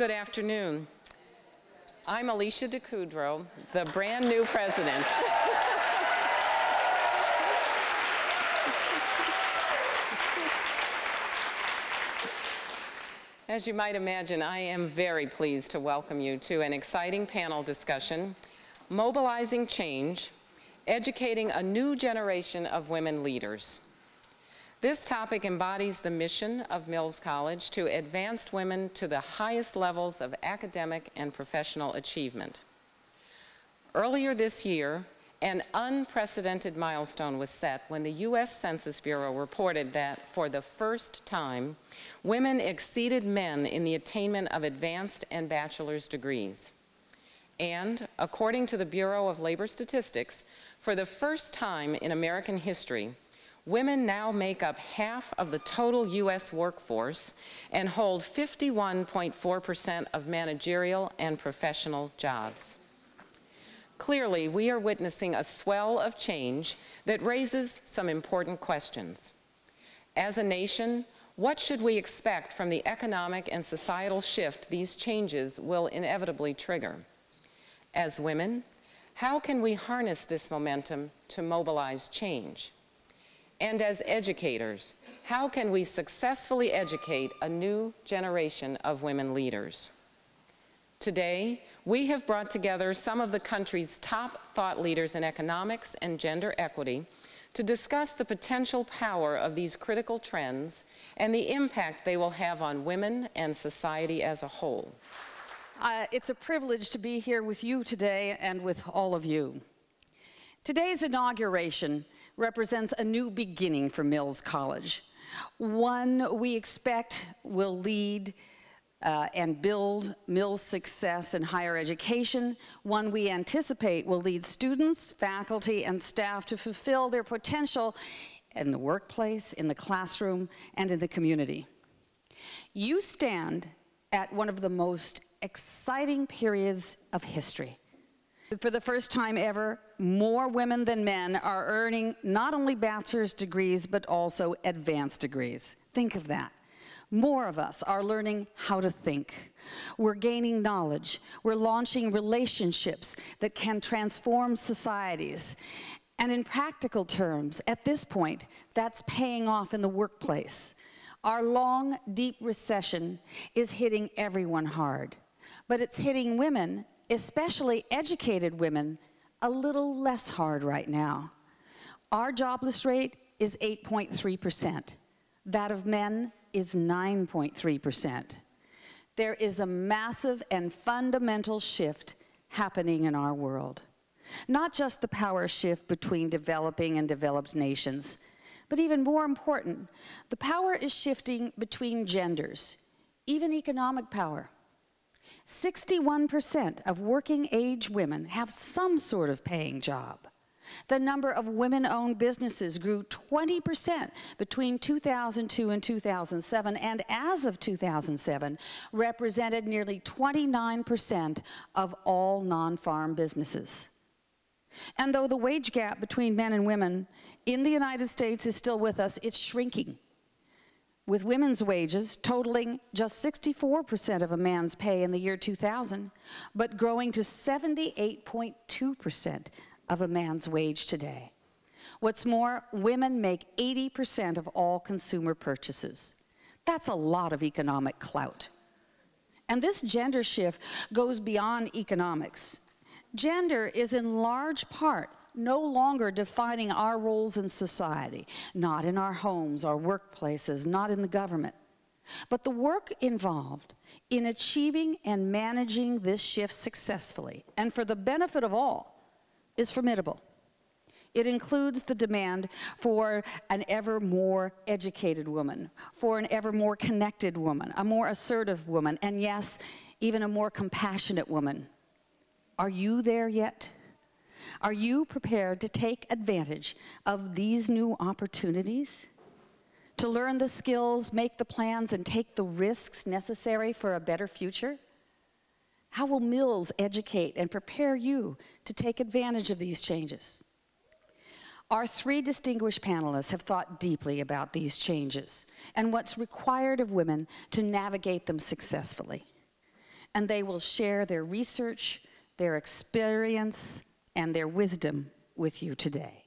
Good afternoon. I'm Alicia DeCudro, the brand new president. As you might imagine, I am very pleased to welcome you to an exciting panel discussion, Mobilizing Change, Educating a New Generation of Women Leaders. This topic embodies the mission of Mills College to advance women to the highest levels of academic and professional achievement. Earlier this year, an unprecedented milestone was set when the U.S. Census Bureau reported that, for the first time, women exceeded men in the attainment of advanced and bachelor's degrees. And, according to the Bureau of Labor Statistics, for the first time in American history, women now make up half of the total U.S. workforce and hold 51.4% of managerial and professional jobs. Clearly, we are witnessing a swell of change that raises some important questions. As a nation, what should we expect from the economic and societal shift these changes will inevitably trigger? As women, how can we harness this momentum to mobilize change? And as educators, how can we successfully educate a new generation of women leaders? Today, we have brought together some of the country's top thought leaders in economics and gender equity to discuss the potential power of these critical trends and the impact they will have on women and society as a whole. It's a privilege to be here with you today and with all of you. Today's inauguration represents a new beginning for Mills College, one we expect will lead and build Mills' success in higher education, one we anticipate will lead students, faculty, and staff to fulfill their potential in the workplace, in the classroom, and in the community. You stand at one of the most exciting periods of history. For the first time ever, more women than men are earning not only bachelor's degrees, but also advanced degrees. Think of that. More of us are learning how to think. We're gaining knowledge. We're launching relationships that can transform societies. And in practical terms, at this point, that's paying off in the workplace. Our long, deep recession is hitting everyone hard, but it's hitting women, especially educated women, a little less hard right now. Our jobless rate is 8.3%. That of men is 9.3%. There is a massive and fundamental shift happening in our world. Not just the power shift between developing and developed nations, but even more important, the power is shifting between genders, even economic power. 61% of working-age women have some sort of paying job. The number of women-owned businesses grew 20% between 2002 and 2007, and as of 2007, represented nearly 29% of all non-farm businesses. And though the wage gap between men and women in the United States is still with us, it's shrinking, with women's wages totaling just 64% of a man's pay in the year 2000, but growing to 78.2% of a man's wage today. What's more, women make 80% of all consumer purchases. That's a lot of economic clout. And this gender shift goes beyond economics. Gender is in large part no longer defining our roles in society, not in our homes, our workplaces, not in the government. But the work involved in achieving and managing this shift successfully, and for the benefit of all, is formidable. It includes the demand for an ever more educated woman, for an ever more connected woman, a more assertive woman, and yes, even a more compassionate woman. Are you there yet? Are you prepared to take advantage of these new opportunities? To learn the skills, make the plans, and take the risks necessary for a better future? How will Mills educate and prepare you to take advantage of these changes? Our three distinguished panelists have thought deeply about these changes and what's required of women to navigate them successfully. and they will share their research, their experience, and their wisdom with you today.